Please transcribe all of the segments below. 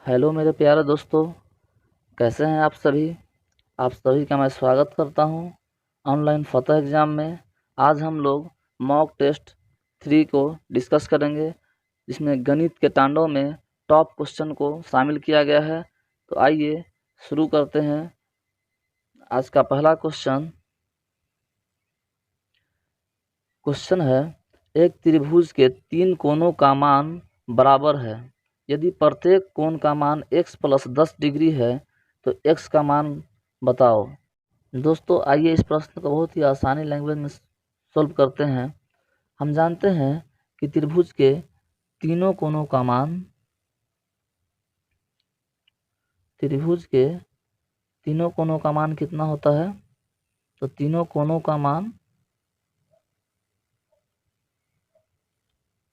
Hello मेरे प्यारे दोस्तों, कैसे हैं आप सभी का मैं स्वागत करता हूं ऑनलाइन फतह एग्ज़ाम में। आज हम लोग मॉक टेस्ट 3 को डिस्कस करेंगे, जिसमें गणित के तांडव में टॉप क्वेश्चन को शामिल किया गया है। तो आइए शुरू करते हैं। आज का पहला क्वेश्चन है, एक त्रिभुज के 3 कोणों का मान बराबर है। यदि प्रत्येक कोण का मान x + 10 डिग्री है तो x का मान बताओ। दोस्तों आइए इस प्रश्न को बहुत ही आसानी लैंग्वेज में सॉल्व करते हैं। हम जानते हैं कि त्रिभुज के तीनों कोणों का मान कितना होता है? तो तीनों कोणों का मान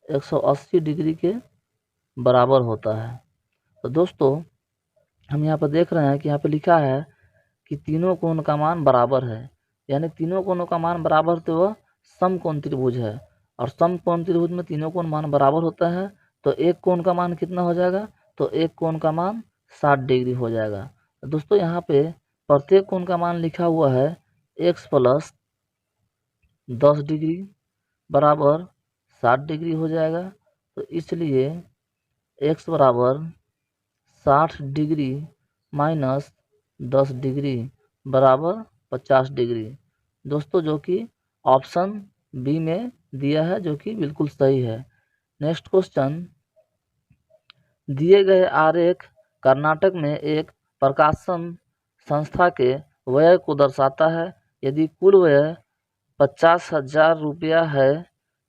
180 डिग्री के बराबर होता है। तो दोस्तों हम यहाँ पर देख रहे हैं कि यहाँ पे लिखा है कि तीनों कोण का मान बराबर है, यानी तीनों कोणों का मान बराबर तो वह समकोण त्रिभुज है, और समकोण त्रिभुज में तीनों कोण मान बराबर होता है। तो एक कोण का मान कितना हो जाएगा? तो एक कोण का मान 60 डिग्री हो जाएगा। तो दोस्तों यहाँ पे प्रत्येक कोण का मान लिखा हुआ है x + 10 डिग्री बराबर 60 डिग्री हो जाएगा। तो इसलिए x बराबर 60 डिग्री माइनस 10 डिग्री बराबर 50 डिग्री। दोस्तों जो कि ऑप्शन बी में दिया है, जो कि बिल्कुल सही है। नेक्स्ट क्वेश्चन, दिए गए आरेख कर्नाटक में एक प्रकाशन संस्था के व्यय को दर्शाता है। यदि कुल व्यय 50,000 रुपया है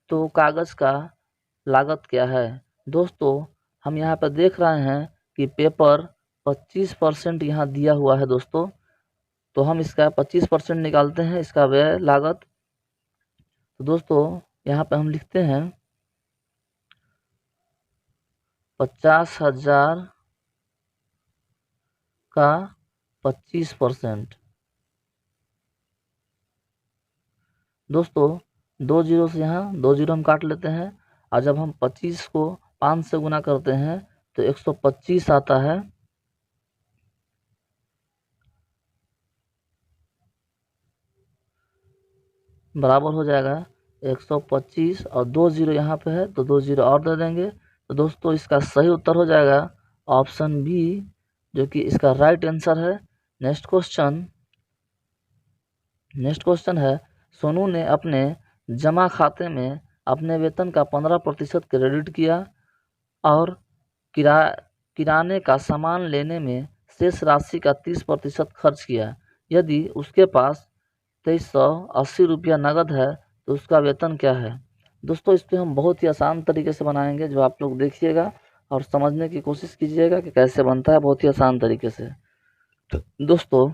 तो कागज का लागत क्या है? दोस्तों हम यहाँ पर देख रहे हैं कि पेपर 25% यहाँ दिया हुआ है दोस्तों, तो हम इसका 25% निकालते हैं, इसका व्यय लागत। तो दोस्तों यहाँ पे हम लिखते हैं 50,000 का 25%। दोस्तों 2 जीरो से यहाँ 2 जीरो हम काट लेते हैं, और जब हम 25 को 5 से गुना करते हैं तो 125 आता है। बराबर हो जाएगा 125, और 2 जीरो यहाँ पे है तो 2 जीरो और दे देंगे। तो दोस्तों इसका सही उत्तर हो जाएगा ऑप्शन बी, जो कि इसका राइट आंसर है। नेक्स्ट क्वेश्चन है, सोनू ने अपने जमा खाते में अपने वेतन का 15% क्रेडिट किया और किराने का सामान लेने में शेष राशि का 30% खर्च किया। यदि उसके पास 2380 रुपया नगद है तो उसका वेतन क्या है? दोस्तों इस पर हम बहुत ही आसान तरीके से बनाएंगे, जो आप लोग देखिएगा और समझने की कोशिश कीजिएगा कि कैसे बनता है, बहुत ही आसान तरीके से। तो दोस्तों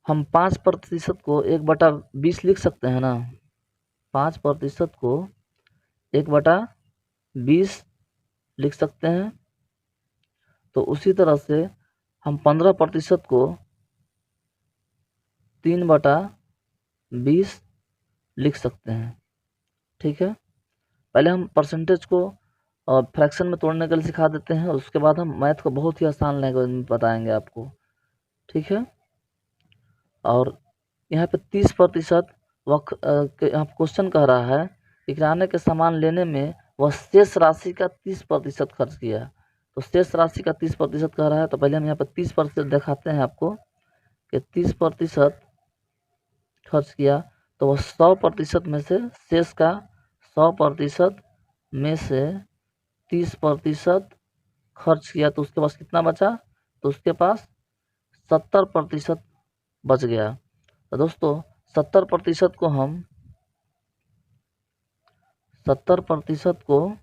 हम 5% को 1/20 लिख सकते हैं ना। 5% को 1/20 लिख सकते हैं। तो उसी तरह से हम 15% को 3/20 लिख सकते हैं। ठीक है, पहले हम परसेंटेज को और फ्रैक्शन में तोड़ने के लिए सिखा देते हैं, उसके बाद हम मैथ को बहुत ही आसान लैंग्वेज में बताएंगे आपको। ठीक है, और यहाँ पे 30% यहाँ क्वेश्चन कह रहा है कि किराने के सामान लेने में वह शेष राशि का 30% खर्च किया। तो शेष राशि का 30% कह रहा है, तो पहले हम यहाँ पर 30% दिखाते हैं आपको कि 30% खर्च किया। तो वह 100% में से शेष का 100% में से 30% खर्च किया, तो उसके पास कितना बचा? तो उसके पास 70% बच गया। तो दोस्तों 70% को हम 70% को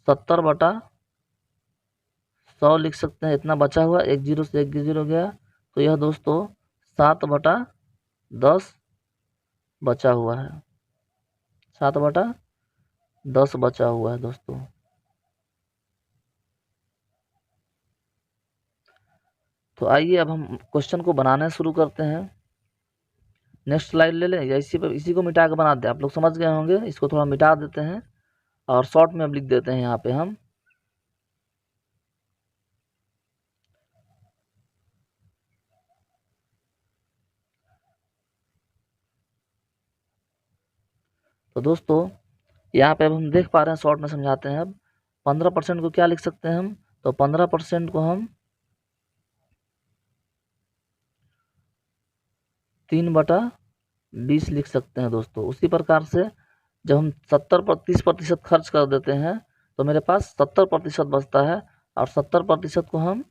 70/100 लिख सकते हैं। इतना बचा हुआ, एक जीरो से एक जीरो गया, तो यह दोस्तों 7/10 बचा हुआ है। 7/10 बचा हुआ है दोस्तों। तो आइए अब हम क्वेश्चन को बनाना शुरू करते हैं। नेक्स्ट स्लाइड ले लें या इसी को मिटा के बना दें? आप लोग समझ गए होंगे। इसको थोड़ा मिटा देते हैं और शॉर्ट में अब लिख देते हैं यहाँ पे हम तो दोस्तों यहाँ पे अब हम देख पा रहे हैं, शॉर्ट में समझाते हैं। अब 15% को क्या लिख सकते हैं हम, तो 15% को हम 3/20 लिख सकते हैं दोस्तों। उसी प्रकार से जब हम 30% खर्च कर देते हैं तो मेरे पास 70% बचता है, और 70% को हम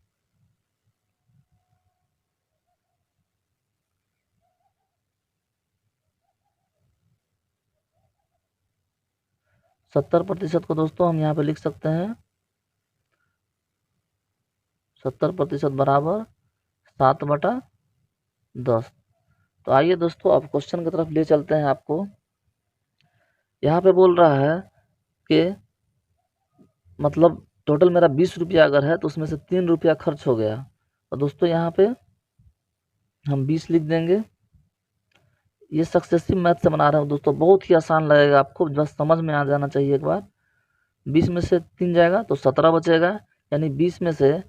70% को दोस्तों हम यहाँ पे लिख सकते हैं 70% बराबर 7/10। तो आइए दोस्तों अब क्वेश्चन की तरफ ले चलते हैं आपको। यहाँ पे बोल रहा है कि मतलब टोटल मेरा 20 रुपया अगर है तो उसमें से 3 रुपया खर्च हो गया। तो दोस्तों यहाँ पे हम 20 लिख देंगे। ये सक्सेसिव मैथ से बना रहा हूँ दोस्तों, बहुत ही आसान लगेगा आपको, बस समझ में आ जाना चाहिए एक बार। 20 में से 3 जाएगा तो 17 बचेगा, यानी 20 में से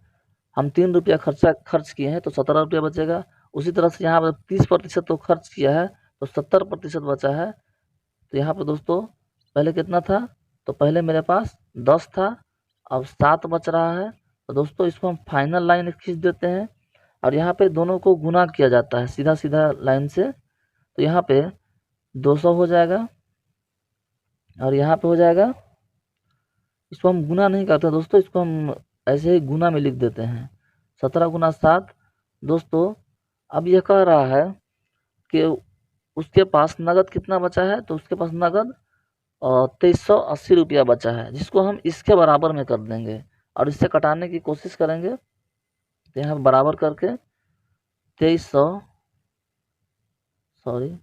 हम 3 रुपया खर्च किए हैं तो 17 रुपया बचेगा। उसी तरह से यहाँ पर 30% तो खर्च किया है तो 70% बचा है। तो यहाँ पर दोस्तों पहले कितना था, तो पहले मेरे पास 10 था, अब 7 बच रहा है। तो दोस्तों इसको हम फाइनल लाइन खींच देते हैं, और यहाँ पे दोनों को गुना किया जाता है सीधा सीधा लाइन से। तो यहाँ पे 200 हो जाएगा, और यहाँ पे हो जाएगा, इसको हम गुना नहीं करते दोस्तों, इसको हम ऐसे ही गुना में लिख देते हैं, 17 गुना 7। दोस्तों अब यह कह रहा है कि उसके पास नगद कितना बचा है, तो उसके पास नगद 2380 रुपया बचा है, जिसको हम इसके बराबर में कर देंगे और इससे कटाने की कोशिश करेंगे। तो यहाँ बराबर करके 2300 सॉरी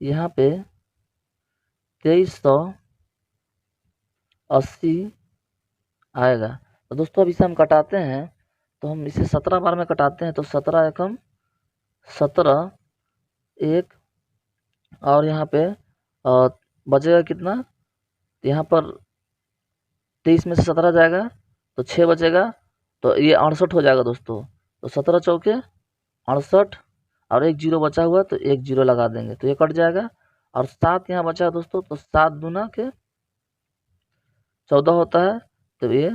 यहाँ पे 2380 आएगा। तो दोस्तों अब इसे हम कटाते हैं, तो हम इसे 17 बार में कटाते हैं, तो 17 एकम 17 एक, और यहाँ पे बचेगा कितना, तो यहाँ पर 23 में से 17 जाएगा तो 6 बचेगा, तो ये 68 हो जाएगा दोस्तों। तो 17 चौके 68, और एक जीरो बचा हुआ तो एक जीरो लगा देंगे तो ये कट जाएगा। और 7 यहाँ बचा दोस्तों, तो 7 दूना के 14 होता है, तो ये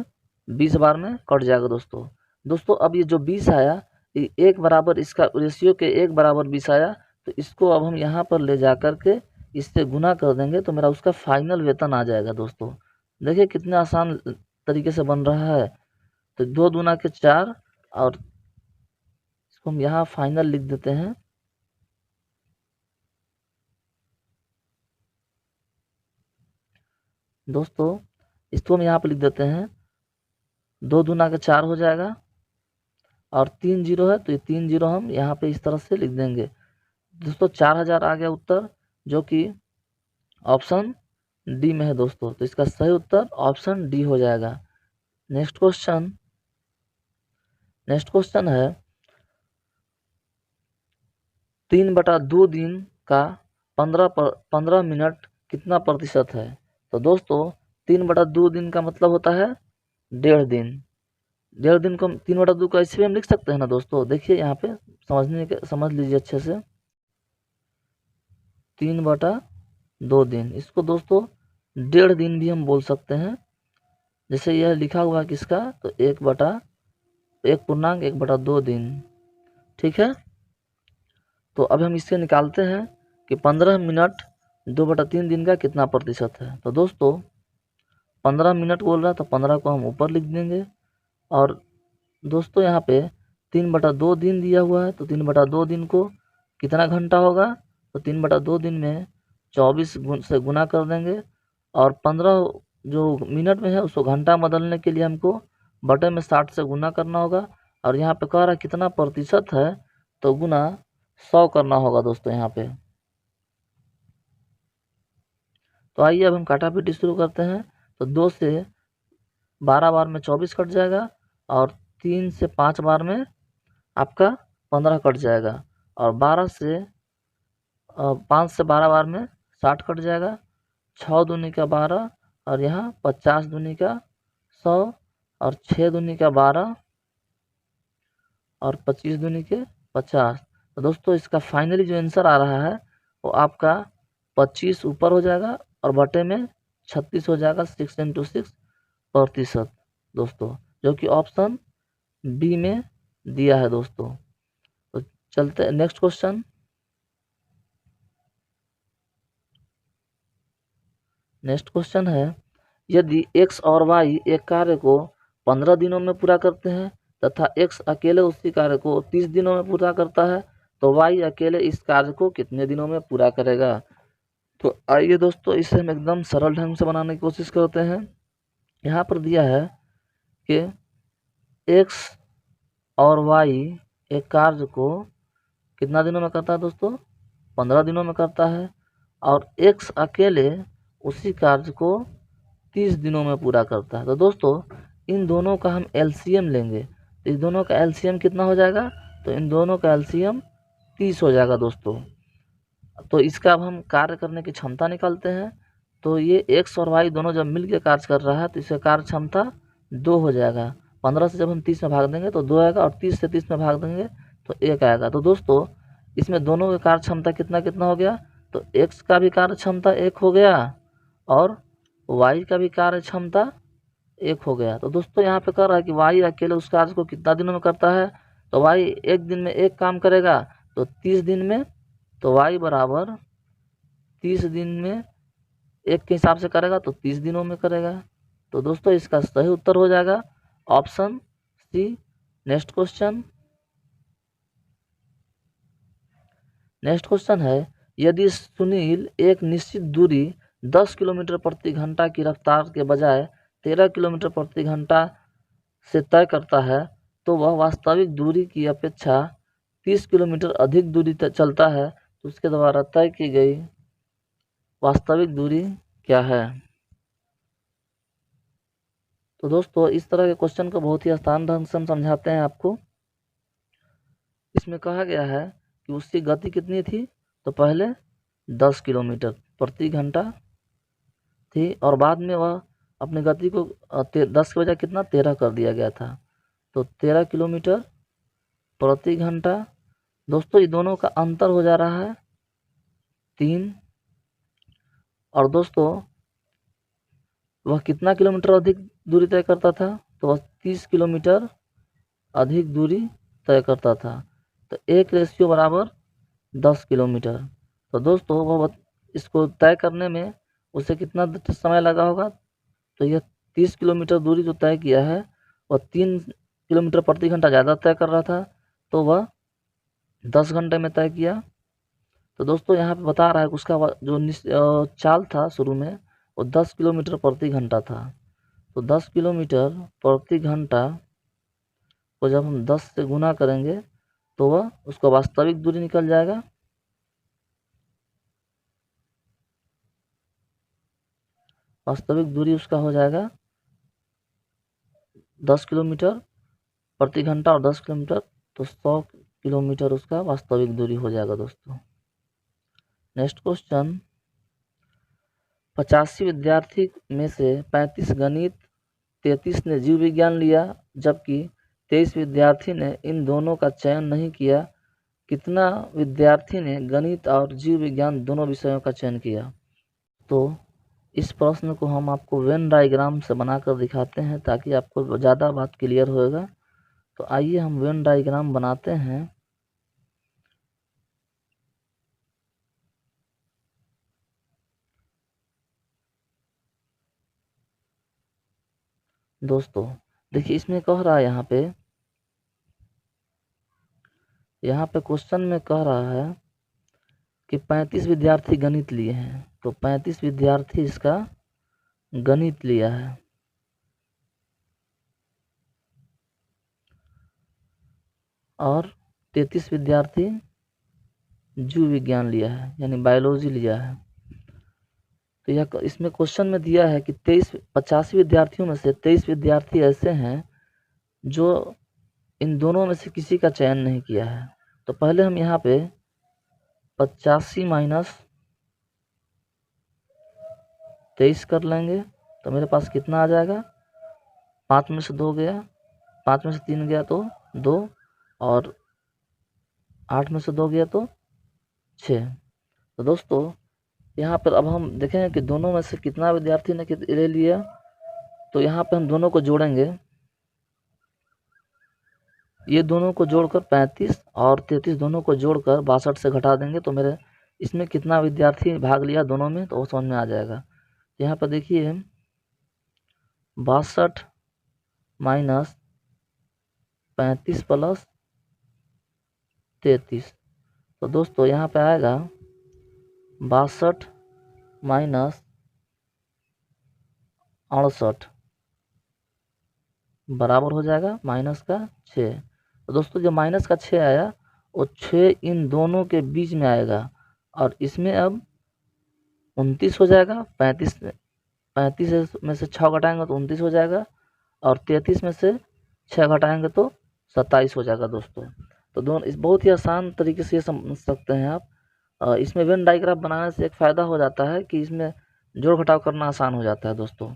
20 बार में कट जाएगा दोस्तों। दोस्तों अब ये जो 20 आया, ये एक बराबर, इसका रेशियो के एक बराबर 20 आया, तो इसको अब हम यहाँ पर ले जा कर के इससे गुना कर देंगे तो मेरा उसका फाइनल वेतन आ जाएगा दोस्तों। देखिए कितने आसान तरीके से बन रहा है। तो 2 दूना के 4, और इसको हम यहाँ फाइनल लिख देते हैं। दोस्तों इसको हम यहाँ पर लिख देते हैं, 2 दूना के 4 हो जाएगा, और 3 जीरो है तो ये 3 जीरो हम यहाँ पे इस तरह से लिख देंगे। दोस्तों 4000 आ गया उत्तर, जो कि ऑप्शन डी में है दोस्तों। तो इसका सही उत्तर ऑप्शन डी हो जाएगा। नेक्स्ट क्वेश्चन है 3/2 दिन का 15 मिनट कितना प्रतिशत है। तो दोस्तों 3/2 दिन का मतलब होता है 1.5 दिन। 1.5 दिन को 3/2 को ऐसे भी हम लिख सकते हैं ना दोस्तों। देखिए यहाँ पे समझ लीजिए अच्छे से, 3/2 दिन, इसको दोस्तों 1.5 दिन भी हम बोल सकते हैं। जैसे यह लिखा हुआ है किसका, तो 1/2 दिन, ठीक है। तो अब हम इससे निकालते हैं कि 15 मिनट 2/3 दिन का कितना प्रतिशत है। तो दोस्तों 15 मिनट बोल रहा है तो 15 को हम ऊपर लिख देंगे, और दोस्तों यहाँ पे 3/2 दिन दिया हुआ है, तो 3/2 दिन को कितना घंटा होगा, तो 3/2 दिन में 24 से गुना कर देंगे, और 15 जो मिनट में है उसको घंटा बदलने के लिए हमको बटे में 60 से गुना करना होगा। और यहाँ पे कह रहा है कितना प्रतिशत है, तो गुना 100 करना होगा दोस्तों यहाँ पे। तो आइए अब हम काटापीटी शुरू करते हैं। तो 2 से 12 बार में 24 कट जाएगा, और 3 से 5 बार में आपका 15 कट जाएगा, और 5 से 12 बार में 60 कट जाएगा, 6 दूनी का 12, और यहाँ 50 दूनी का 100, और 6 दूनी का 12, और 25 दूनी के 50। तो दोस्तों इसका फाइनली जो आंसर आ रहा है वो आपका 25 ऊपर हो जाएगा और बटे में 36 हो जाएगा, 6 × 6 दोस्तों, जो कि ऑप्शन बी में दिया है दोस्तों। तो चलते नेक्स्ट क्वेश्चन। नेक्स्ट क्वेश्चन है, यदि x और y एक कार्य को 15 दिनों में पूरा करते हैं तथा x अकेले उसी कार्य को 30 दिनों में पूरा करता है, तो y अकेले इस कार्य को कितने दिनों में पूरा करेगा। तो आइए दोस्तों इसे हम एकदम सरल ढंग से बनाने की कोशिश करते हैं। यहाँ पर दिया है कि x और y एक कार्य को कितना दिनों में करता है दोस्तों, 15 दिनों में करता है, और x अकेले उसी कार्य को 30 दिनों में पूरा करता है। तो दोस्तों इन दोनों का हम एलसीएम लेंगे, तो इस दोनों का एलसीएम कितना हो जाएगा, तो इन दोनों का एलसीएम 30 हो जाएगा दोस्तों। तो इसका अब हम कार्य करने की क्षमता निकालते हैं। तो ये x और y दोनों जब मिलकर कार्य कर रहा है तो इसका कार्य क्षमता 2 हो जाएगा। 15 से जब हम 30 में भाग देंगे तो 2 आएगा, और 30 से 30 में भाग देंगे तो 1 आएगा। तो दोस्तों इसमें दोनों का कार्य क्षमता कितना कितना हो गया, तो x का भी कार्य क्षमता 1 हो गया और y का भी कार्य क्षमता 1 हो गया। तो दोस्तों यहाँ पे कह रहा है कि y अकेले उस कार्य को कितना दिनों में करता है, तो y एक दिन में एक काम करेगा तो 30 दिन में, तो y बराबर 30 दिन में एक के हिसाब से करेगा तो 30 दिनों में करेगा। तो दोस्तों इसका सही उत्तर हो जाएगा option C. Next question. Next question है, यदि सुनील एक निश्चित दूरी 10 किलोमीटर प्रति घंटा की रफ्तार के बजाय 13 किलोमीटर प्रति घंटा से तय करता है, तो वह वास्तविक दूरी की अपेक्षा 30 किलोमीटर अधिक दूरी चलता है, तो उसके द्वारा तय की गई वास्तविक दूरी क्या है। तो दोस्तों इस तरह के क्वेश्चन को बहुत ही आसान ढंग से हम समझाते हैं आपको। इसमें कहा गया है कि उसकी गति कितनी थी, तो पहले 10 किलोमीटर प्रति घंटा थी और बाद में वह अपनी गति को 10 के बजाय कितना 13 कर दिया गया था, तो 13 किलोमीटर प्रति घंटा। दोस्तों ये दोनों का अंतर हो जा रहा है 3, और दोस्तों वह कितना किलोमीटर अधिक दूरी तय करता था, तो वह 30 किलोमीटर अधिक दूरी तय करता था। तो 1 बराबर 10 किलोमीटर। तो दोस्तों वह इसको तय करने में उसे कितना समय लगा होगा, तो यह 30 किलोमीटर दूरी जो तय किया है वह 3 किलोमीटर प्रति घंटा ज़्यादा तय कर रहा था, तो वह 10 घंटे में तय किया। तो दोस्तों यहाँ पे बता रहा है कि उसका जो चाल था शुरू में वो 10 किलोमीटर प्रति घंटा था। तो 10 किलोमीटर प्रति घंटा को जब हम 10 से गुना करेंगे तो वह उसका वास्तविक दूरी निकल जाएगा। वास्तविक दूरी उसका हो जाएगा 10 किलोमीटर प्रति घंटा और 10 किलोमीटर, तो 100 किलोमीटर उसका वास्तविक दूरी हो जाएगा दोस्तों। नेक्स्ट क्वेश्चन, 85 विद्यार्थी में से 35 गणित, 33 ने जीव विज्ञान लिया, जबकि 23 विद्यार्थी ने इन दोनों का चयन नहीं किया। कितना विद्यार्थी ने गणित और जीव विज्ञान दोनों विषयों का चयन किया। तो इस प्रश्न को हम आपको वेन डायग्राम से बनाकर दिखाते हैं ताकि आपको ज़्यादा बात क्लियर होगा। तो आइए हम वेन डायग्राम बनाते हैं। दोस्तों देखिए इसमें कह रहा है यहाँ पे क्वेश्चन में कह रहा है कि 35 विद्यार्थी गणित लिए हैं, तो 35 विद्यार्थी इसका गणित लिया है और 33 विद्यार्थी जीव विज्ञान लिया है यानी बायोलॉजी लिया है। तो यह इसमें क्वेश्चन में दिया है कि 85 विद्यार्थियों में से 23 विद्यार्थी ऐसे हैं जो इन दोनों में से किसी का चयन नहीं किया है। तो पहले हम यहाँ पे 85 माइनस 23 कर लेंगे, तो मेरे पास कितना आ जाएगा, 5 में से 2 गया, 5 में से 3 गया तो 2, और 8 में से 2 गया तो 6। तो दोस्तों यहाँ पर अब हम देखेंगे कि दोनों में से कितना विद्यार्थी ने ले लिया। तो यहाँ पे हम दोनों को जोड़ेंगे, ये दोनों को जोड़कर 35 और 33 दोनों को जोड़कर 62 से घटा देंगे तो मेरे इसमें कितना विद्यार्थी भाग लिया दोनों में, तो वो समझ में आ जाएगा। यहाँ पर देखिए 62 माइनस 35 प्लस 33, तो दोस्तों यहाँ पे आएगा 62 माइनस 68 बराबर हो जाएगा माइनस का 6। तो दोस्तों जो माइनस का 6 आया वो 6 इन दोनों के बीच में आएगा और इसमें अब 29 हो जाएगा। 35 में से 6 घटाएंगे तो 29 हो जाएगा और 33 में से 6 घटाएंगे तो 27 हो जाएगा दोस्तों। तो दोनों इस बहुत ही आसान तरीके से ये समझ सकते हैं आप। इसमें वेन डायग्राफ बनाने से एक फ़ायदा हो जाता है कि इसमें जोड़ घटाव करना आसान हो जाता है दोस्तों।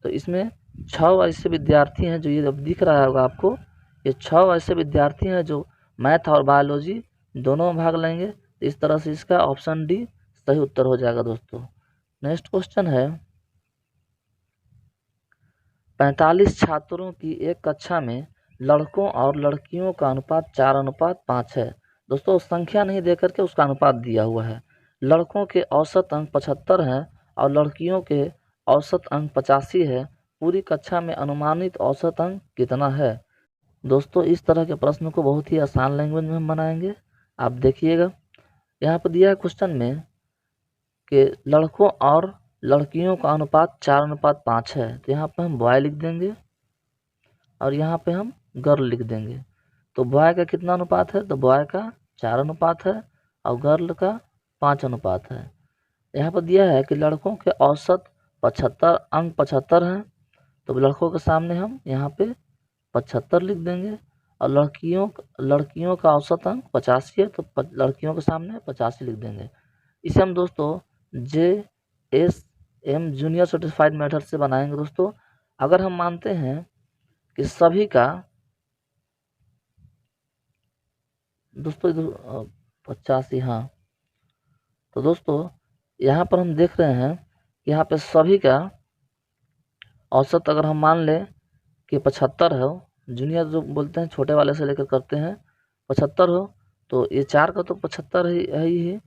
तो इसमें 6 ऐसे विद्यार्थी हैं जो ये अब दिख रहा होगा आपको, ये 6 ऐसे विद्यार्थी हैं जो मैथ और बायोलॉजी दोनों में भाग लेंगे। इस तरह से इसका ऑप्शन डी सही उत्तर हो जाएगा दोस्तों। नेक्स्ट क्वेश्चन है 45 छात्रों की एक कक्षा में लड़कों और लड़कियों का अनुपात 4:5 है। दोस्तों संख्या नहीं देकर के उसका अनुपात दिया हुआ है। लड़कों के औसत अंक 75 हैं और लड़कियों के औसत अंक 85 है। पूरी कक्षा में अनुमानित औसत अंक कितना है। दोस्तों इस तरह के प्रश्न को बहुत ही आसान लैंग्वेज में हम बनाएंगे। आप देखिएगा यहाँ पर दिया है क्वेश्चन में कि लड़कों और लड़कियों का अनुपात 4:5 है। तो यहाँ पे हम बॉय लिख देंगे और यहाँ पे हम गर्ल लिख देंगे। तो बॉय का कितना अनुपात है, तो बॉय का 4 अनुपात है और गर्ल का 5 अनुपात है। यहाँ पर दिया है कि लड़कों के औसत 75 हैं। तो लड़कों के सामने हम यहाँ पे 75 लिख देंगे और लड़कियों का औसत अंक 85 है तो लड़कियों के सामने 85 लिख देंगे। इसे हम दोस्तों JSM जूनियर सर्टिफाइड मेथड से बनाएंगे दोस्तों। अगर हम मानते हैं कि सभी का दोस्तों 85, हाँ, तो दोस्तों यहाँ पर हम देख रहे हैं कि यहाँ पे सभी का औसत अगर हम मान लें कि 75 हो, जूनियर जो बोलते हैं छोटे वाले से लेकर करते हैं 75 हो, तो ये 4 का तो 75 है ही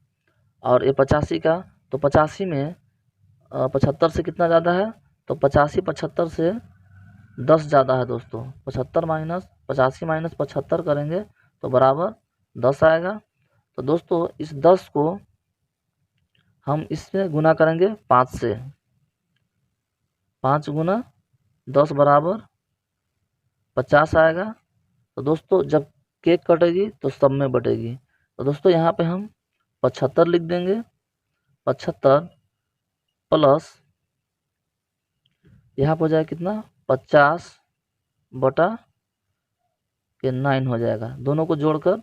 और ये 85 का, तो 85 में 75 से कितना ज़्यादा है, तो 85 75 से 10 ज़्यादा है दोस्तों। 85 माइनस 75 करेंगे तो बराबर 10 आएगा। तो दोस्तों इस 10 को हम इससे गुना करेंगे 5 से, 5 गुना 10 बराबर 50 आएगा। तो दोस्तों जब केक कटेगी तो सब में बटेगी। तो दोस्तों यहाँ पे हम 75 लिख देंगे, 75 प्लस यहाँ पर हो जाएगा कितना 50/9 हो जाएगा। दोनों को जोड़कर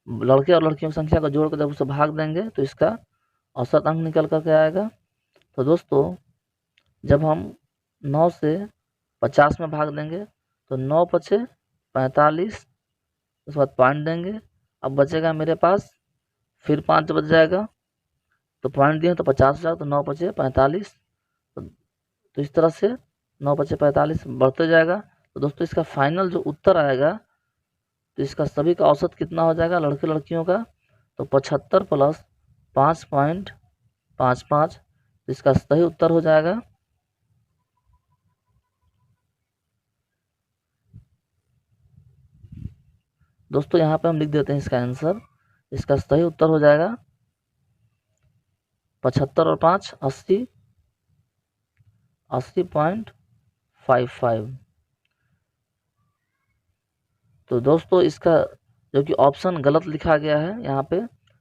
लड़के और लड़कियों की संख्या को जोड़कर जब उसे भाग देंगे तो इसका औसत अंक निकल कर के आएगा। तो दोस्तों जब हम 9 से 50 में भाग देंगे तो 9 पचे 45, उसके बाद पॉइंट देंगे। अब बचेगा मेरे पास फिर 5 बच जाएगा, तो पॉइंट दिए तो 50 हो जाएगा, तो 9 पचे 45। तो इस तरह से 9 पचे 45 बढ़ते जाएगा। तो दोस्तों इसका फाइनल जो उत्तर आएगा, तो इसका सभी का औसत कितना हो जाएगा लड़के लड़कियों का, तो 75 प्लस 5.55, तो इसका सही उत्तर हो जाएगा दोस्तों। यहाँ पे हम लिख देते हैं इसका आंसर। इसका सही उत्तर हो जाएगा 75 और 5 80, 80.55। तो दोस्तों इसका जो कि ऑप्शन गलत लिखा गया है यहाँ पे,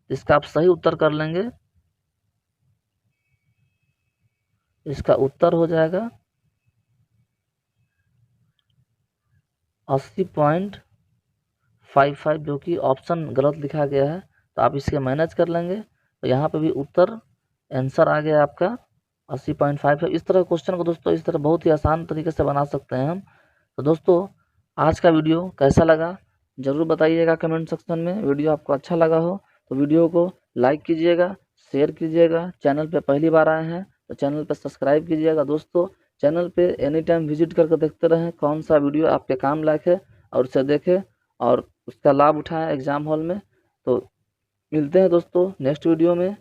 इसका आप सही उत्तर कर लेंगे। इसका उत्तर हो जाएगा 80.55, जो कि ऑप्शन गलत लिखा गया है। तो आप इसके मैनेज कर लेंगे। तो यहाँ पे भी उत्तर आंसर आ गया आपका 80.55। इस तरह क्वेश्चन को दोस्तों इस तरह बहुत ही आसान तरीके से बना सकते हैं हम। तो दोस्तों आज का वीडियो कैसा लगा ज़रूर बताइएगा कमेंट सेक्शन में। वीडियो आपको अच्छा लगा हो तो वीडियो को लाइक कीजिएगा, शेयर कीजिएगा। चैनल पे पहली बार आए हैं तो चैनल पे सब्सक्राइब कीजिएगा। दोस्तों चैनल पे एनी टाइम विजिट करके देखते रहें कौन सा वीडियो आपके काम लायक है और उसे देखें और उसका लाभ उठाएं एग्ज़ाम हॉल में। तो मिलते हैं दोस्तों नेक्स्ट वीडियो में।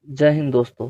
जय हिंद दोस्तों।